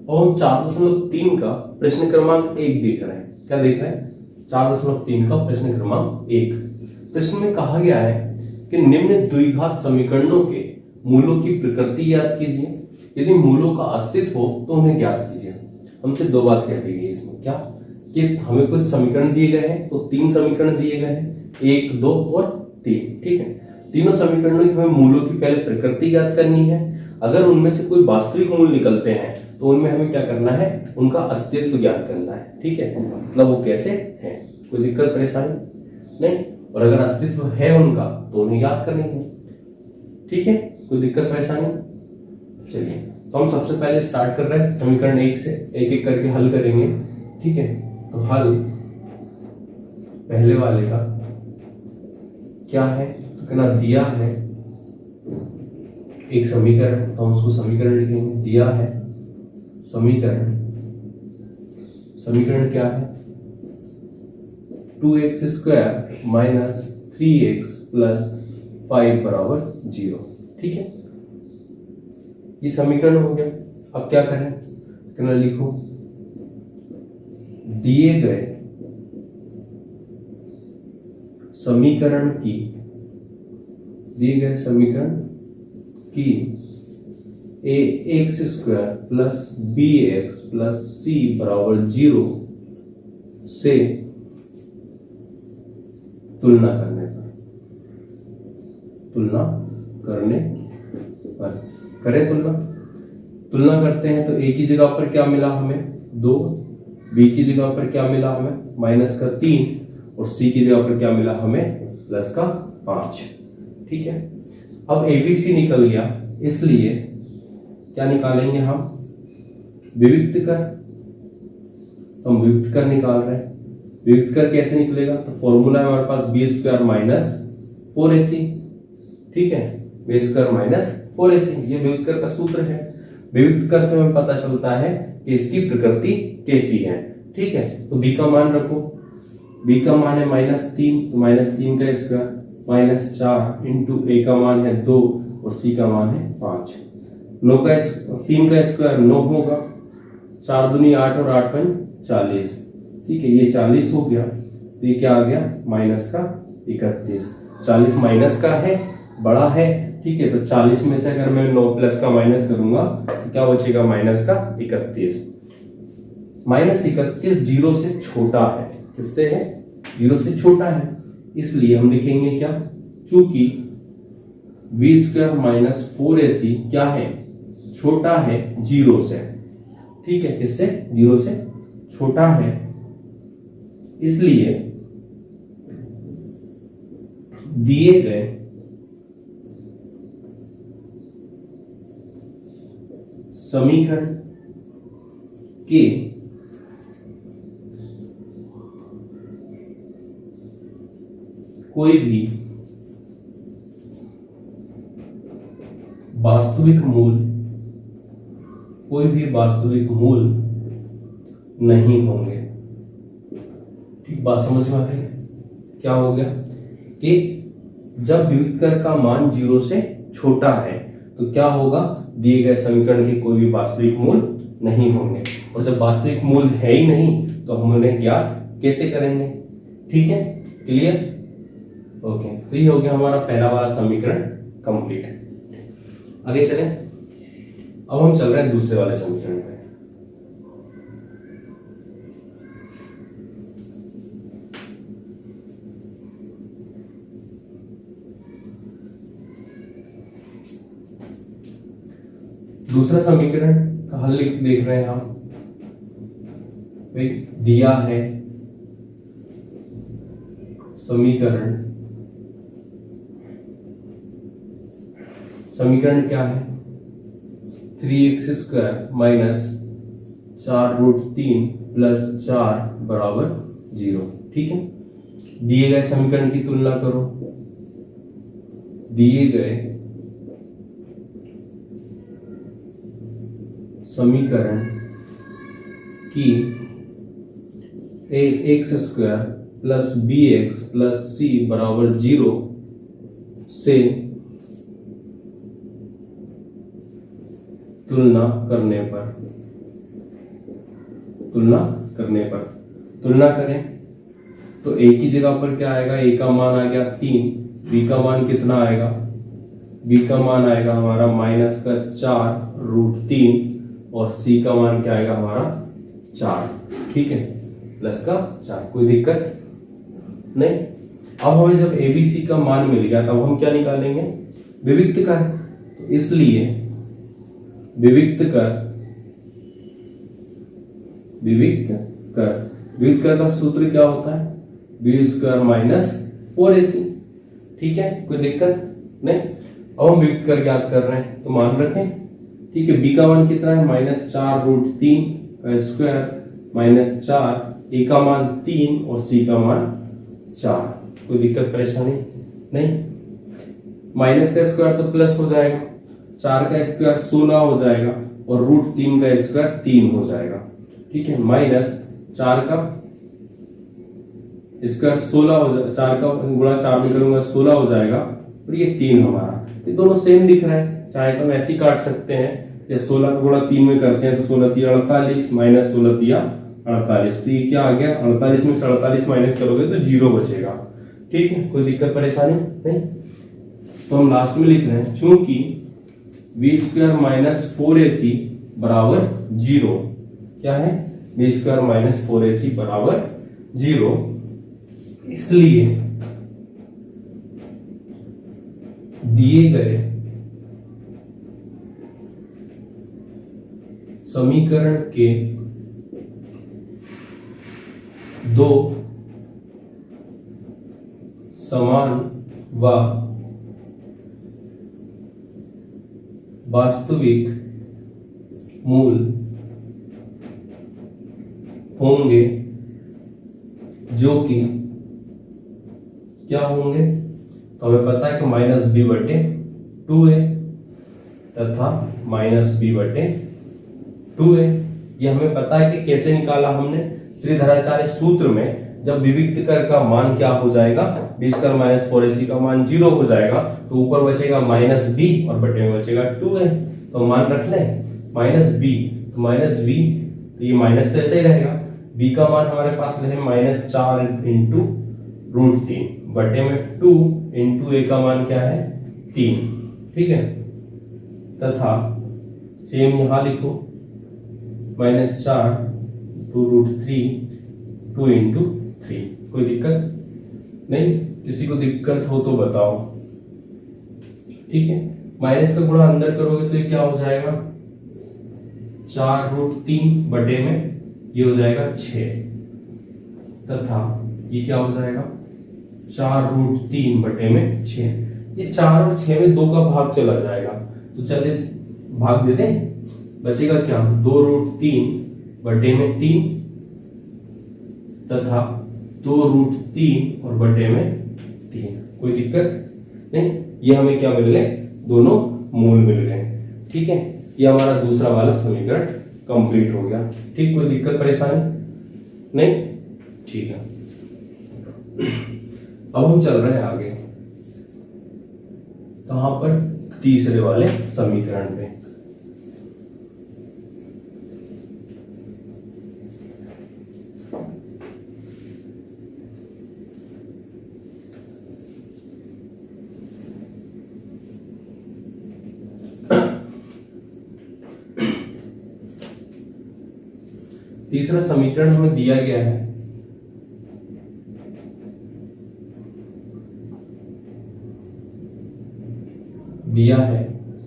और हम 4.3 का प्रश्न क्रमांक 1 देख रहे हैं। क्या देख रहे हैं? 4.3 का प्रश्न क्रमांक 1। प्रश्न में कहा गया है कि निम्न द्विघात समीकरणों के मूलों की प्रकृति ज्ञात कीजिए। यदि मूलों का अस्तित्व हो तो उन्हें ज्ञात कीजिए। हमसे दो बात कह दी गई है इसमें। क्या कि हमें कुछ समीकरण दिए गए हैं, तो 3 समीकरण दिए गए हैं, 1, 2 और 3। ठीक है, तीनों समीकरणों की हमें मूलों की पहले प्रकृति ज्ञात करनी है। अगर उनमें से कोई वास्तविक मूल निकलते हैं तो उनमें हमें क्या करना है? उनका अस्तित्व ज्ञात करना है। ठीक है, मतलब वो कैसे है, कोई दिक्कत परेशानी नहीं। और अगर अस्तित्व है उनका तो उन्हें याद करनी है। ठीक है, कोई दिक्कत परेशानी? चलिए, तो हम सबसे पहले स्टार्ट कर रहे हैं समीकरण 1 से, एक एक करके हल करेंगे। ठीक है, तो हल पहले वाले का क्या है? तो कहना दिया है एक समीकरण, तो हम उसको समीकरण लिखेंगे। दिया है समीकरण, समीकरण क्या है? 2x² माइनस 3x प्लस 5 बराबर 0। ठीक है, ये समीकरण हो गया। अब क्या करें? कहना लिखो दिए गए समीकरण की, दिए गए समीकरण की ax² plus bx plus c बराबर 0 से तुलना करने पर, तुलना करने पर करें तुलना। तुलना करते हैं तो a की जगह पर क्या मिला हमें? 2, b की जगह पर क्या मिला हमें? -3, और c की जगह पर क्या मिला हमें? +5। ठीक है, अब ABC निकल गया, इसलिए क्या निकालेंगे हम? विविक्त कर। तो हम विविक्त कर निकाल रहे हैं। विविक्त कर कैसे निकलेगा? तो फॉर्मूला है हमारे पास b² माइनस 4ac। ठीक है, b² माइनस 4ac, ये विविक्त कर का सूत्र है। विविक्त कर से हमें पता चलता है कि इसकी प्रकृति कैसी है। ठीक है, तो b का मान रखो। b का मान है -3, तो -3 का स्क्वायर -4 इंटू a का मान है 2 और c का मान है 5। 3 का स्क्वायर 9 होगा, 4 दूनी 8 और 8 पंच 40। ठीक है, ये 40 हो गया, तो ये क्या आ गया? -31। 40 माइनस का है, बड़ा है। ठीक है, तो 40 में से अगर मैं 9 प्लस का माइनस करूंगा तो क्या बचेगा? -31। -31 0 से छोटा है। किससे है? 0 से छोटा है, इसलिए हम लिखेंगे क्या? चूंकि v² माइनस 4ac क्या है? छोटा है 0 से। ठीक है, किससे? 0 से छोटा है, इसलिए दिए गए समीकरण के कोई भी वास्तविक मूल, कोई भी वास्तविक मूल नहीं होंगे। ठीक, बात समझ में आ रही है? क्या हो गया कि जब विविक्त कर का मान 0 से छोटा है तो क्या होगा? दिए गए समीकरण के कोई भी वास्तविक मूल नहीं होंगे, और जब वास्तविक मूल है ही नहीं तो हम उन्हें ज्ञात कैसे करेंगे? ठीक है, क्लियर? ओके, तो ये हो गया हमारा पहला वाला समीकरण कंप्लीट। आगे चलें, अब हम चल रहे हैं दूसरे वाले समीकरण पे। दूसरा समीकरण का हल देख रहे हैं हम। दिया है समीकरण, समीकरण क्या है? 3x² माइनस 4√3 प्लस 4 बराबर 0। ठीक है, दिए गए समीकरण की तुलना करो। दिए गए समीकरण की ax² plus bx plus c बराबर 0 से तुलना करने पर तुलना करने पर। तुलना करें तो a की जगह पर क्या आएगा, a का मान आ गया 3, b का मान कितना आएगा, b का मान आएगा हमारा -4√3 और c का मान क्या आएगा हमारा 4। ठीक है, प्लस का 4, कोई दिक्कत नहीं। अब हमें जब ABC का मान मिल गया तब हम क्या निकालेंगे, विविक्त कर। तो इसलिए विविक्त कर का सूत्र क्या होता है, b² - 4ac। ठीक है, कोई दिक्कत नहीं। अब हम विविक्त कर ज्ञात कर रहे हैं तो मान रखें। ठीक है, b का मान कितना है, -4√3 का स्क्वायर -4, a का मान 3 और c का मान 4। कोई दिक्कत परेशानी नहीं। माइनस का स्क्वायर तो प्लस हो जाएगा, 4 का स्क्वायर 16 हो जाएगा और √3 का स्क्वायर 3 हो जाएगा। ठीक है, -4 का स्क्वायर 16 हो जाएगा, 4 का गुणा 4 में करूंगा 16 हो जाएगा और ये 3 हमारा। ये दोनों सेम दिख रहा है, चाहे तो हम ऐसे ही काट सकते हैं। ये 16 का गुणा 3 में करते हैं तो 16 3 48 -16 3 48, तो ये क्या आ गया, 48 में से 48 माइनस करोगे तो 0 बचेगा। ठीक है, कोई दिक्कत परेशानी नहीं। तो हम लास्ट में लिख रहे हैं चूंकि b² - 4ac बराबर 0, क्या है, b² - 4ac बराबर 0, इसलिए दिए गए समीकरण के दो समान व वास्तविक मूल होंगे, जो कि क्या होंगे, तो हमें पता है कि -b/2 है तथा -b/2 है। ये हमें पता है कि कैसे निकाला हमने, श्रीधराचार्य सूत्र में जब विविक्त कर का मान क्या हो जाएगा, b² - 4ac का मान 0 हो जाएगा तो ऊपर बचेगा -b और बटे में बचेगा 2 है, तो मान रख लें -b, तो -b, तो ये माइनस तो ऐसे ही रहेगा। b का मान हमारे पास है -4 × √3 बटे में 2 × a का मान क्या है 3। ठीक है, तथा सेम यहां लिखो -4 × √3 2 × 3। कोई दिक्कत नहीं, किसी को दिक्कत हो तो बताओ। ठीक है, माइनस का गुणा अंदर करोगे तो ये क्या हो जाएगा, 4√3 बटे में ये हो जाएगा 6, तथा ये क्या हो जाएगा 4√3 बटे में 6। ये 4 और 6 में 2 का भाग चला जाएगा, तो चलिए भाग दे दें, बचेगा क्या 2√3 बटे में 3 तथा 2√3 और बटे में 3। कोई दिक्कत नहीं, ये हमें क्या मिल गए, दोनों मूल मिल गए। ठीक है, ये हमारा दूसरा वाला समीकरण कंप्लीट हो गया। ठीक, कोई दिक्कत परेशानी नहीं। ठीक है, अब हम चल रहे हैं आगे, कहां पर, तीसरे वाले समीकरण पे। तीसरा समीकरण हमें दिया गया है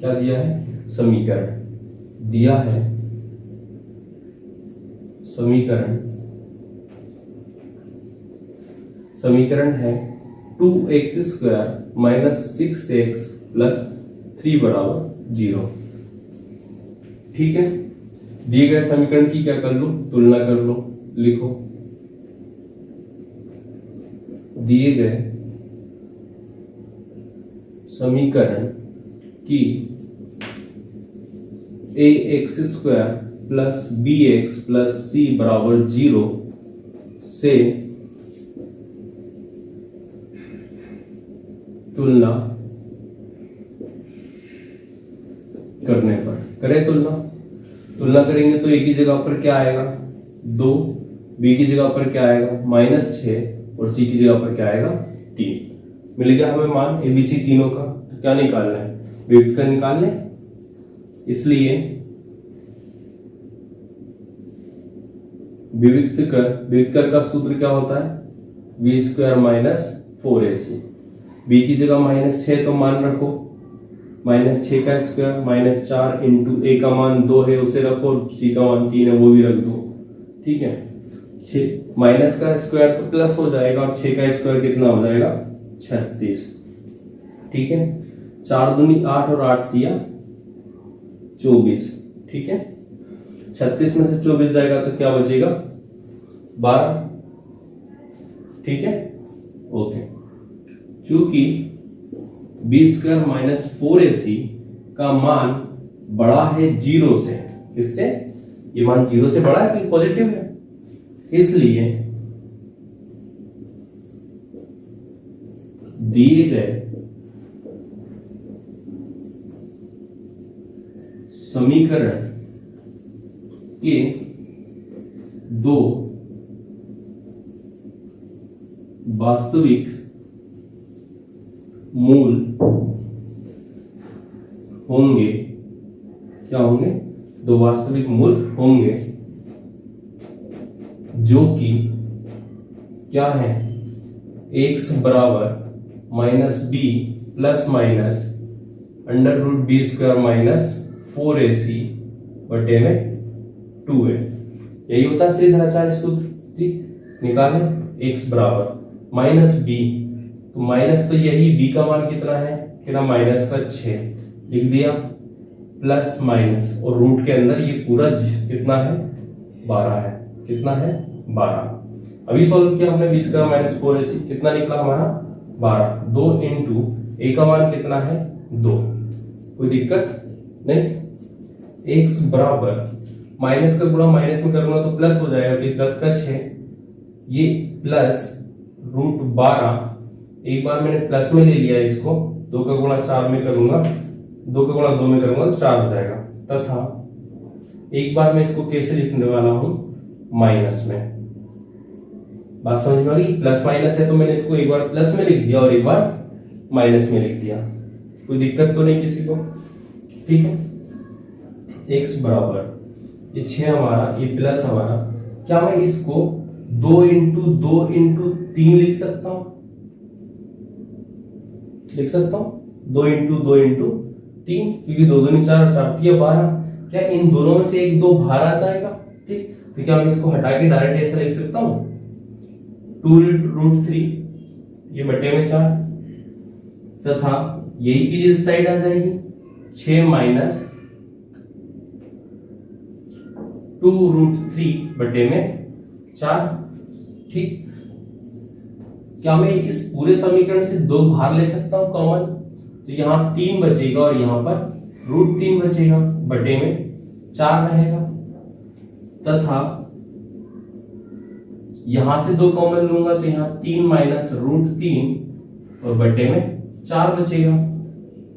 क्या दिया है, समीकरण दिया है, समीकरण है 2x² - 6x + 3 = 0। ठीक है, दिए गए समीकरण की क्या कर लो, तुलना कर लो। लिखो, दिए गए समीकरण की ax² + bx + c = 0 से तुलना करने पर, करें तुलना करेंगे तो एक ही जगह पर क्या आएगा, 2, बी की जगह पर क्या आएगा -6 और सी की जगह पर क्या आएगा 3। मिल गया हमें मान एबीसी तीनों का। तो क्या निकालना है, विभक्त कर निकालने। इसलिए विभक्त कर का सूत्र क्या होता है, v² - 4ac। बी की जगह -6 तो मान रखो, -6 का स्क्वायर -4 इंटू ए का मान 2 है उसे रखो, और सी का मान 3 है वो भी रख दो। ठीक है, 6 माइनस का स्क्वायर तो प्लस हो जाएगा, और 6 का स्क्वायर कितना हो जाएगा 36। ठीक है, 4 दूनी 8 और 8 दिया 24। ठीक है, 36 में से 24 जाएगा तो क्या बचेगा 12। ठीक है, ओके। चूंकि b² - 4ac का मान बड़ा है 0 से, इससे ये मान 0 से बड़ा है कि पॉजिटिव है, इसलिए दिए गए समीकरण के 2 वास्तविक मूल होंगे। क्या होंगे, 2 वास्तविक मूल होंगे जो कि क्या है, x बराबर -b plus minus √b² - 4ac बटे में 2 है। यही होता है श्रीधराचार्य सूत्र। निकालें x बराबर -b, तो माइनस तो यही b का मान कितना है, कितना -6 लिख दिया, प्लस माइनस और रूट के अंदर ये पूरा कितना है 12 है। कितना है 12। अभी सॉल्व किया हमने, b² - 4ac कितना निकला हमारा 12। 2 इंटू ए का मान कितना है 2, कोई दिक्कत नहीं। x बराबर माइनस का गुणा माइनस में करूंगा तो प्लस हो जाएगा, तो 10 का 6, ये प्लस √12। एक बार मैंने प्लस में ले लिया इसको, 2 का गुणा 4 में करूंगा, 2 का गुणा 2 में करूंगा तो 4 हो जाएगा। तथा एक बार मैं इसको कैसे लिखने वाला हूं, माइनस में। बात समझ में आ गई, प्लस माइनस है तो मैंने इसको एक बार प्लस में लिख दिया और एक बार माइनस में लिख दिया, कोई दिक्कत तो नहीं किसी को। ठीक है, x बराबर ये 6 हमारा, ये प्लस हमारा, क्या मैं इसको 2 इंटू 2 इंटू 3 लिख सकता हूं, लिख सकता हूं 2 इंटू 2 इंटू 3, क्योंकि 2 दूनी 4 और 4 3 12। क्या इन दोनों में से एक 2 बाहर आ जाएगा। ठीक, तो क्या मैं इसको हटा के डायरेक्ट ऐसा लिख सकता हूं 2√3 ये बटे में 4, तथा यही चीज इस साइड आ जाएगी 6 माइनस 2√3 बटे में 4। ठीक, क्या मैं इस पूरे समीकरण से 2 बाहर ले सकता हूं कॉमन, तो यहां 3 बचेगा और यहां पर √3 बचेगा, बटे में 4 रहेगा। तथा यहां से 2 कॉमन लूंगा तो यहां 3 माइनस √3 और बटे में 4 बचेगा।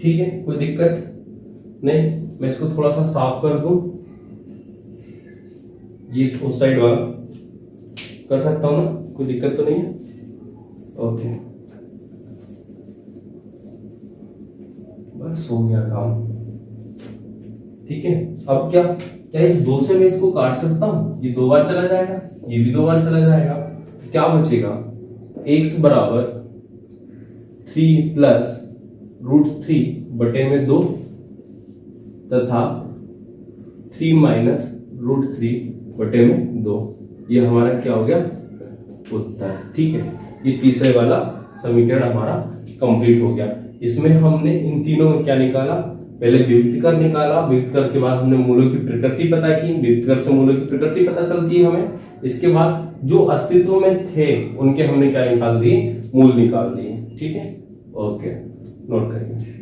ठीक है, कोई दिक्कत नहीं। मैं इसको थोड़ा सा साफ कर दूं, ये उस साइड वाला कर सकता हूं ना, कोई दिक्कत तो नहीं है। ओके, बस हो गया काम। ठीक है, अब क्या इस 2 से मैं इसको काट सकता हूं, ये 2 बार चला जाएगा, ये भी 2 बार चला जाएगा, तो क्या बचेगा, x बराबर 3 प्लस √3 बटे में 2 तथा 3 माइनस √3 बटे में 2। ये हमारा क्या हो गया उत्तर। ठीक है, ये तीसरे वाला समीकरण हमारा कंप्लीट हो गया। इसमें हमने इन तीनों में क्या निकाला, पहले विभक्त कर निकाला, विभक्त कर के बाद हमने मूलों की प्रकृति पता की, विभक्त कर से मूलों की प्रकृति पता चलती है हमें। इसके बाद जो अस्तित्व में थे उनके हमने क्या निकाल दिए, मूल निकाल दिए। ठीक है, ओके, नोट करिए।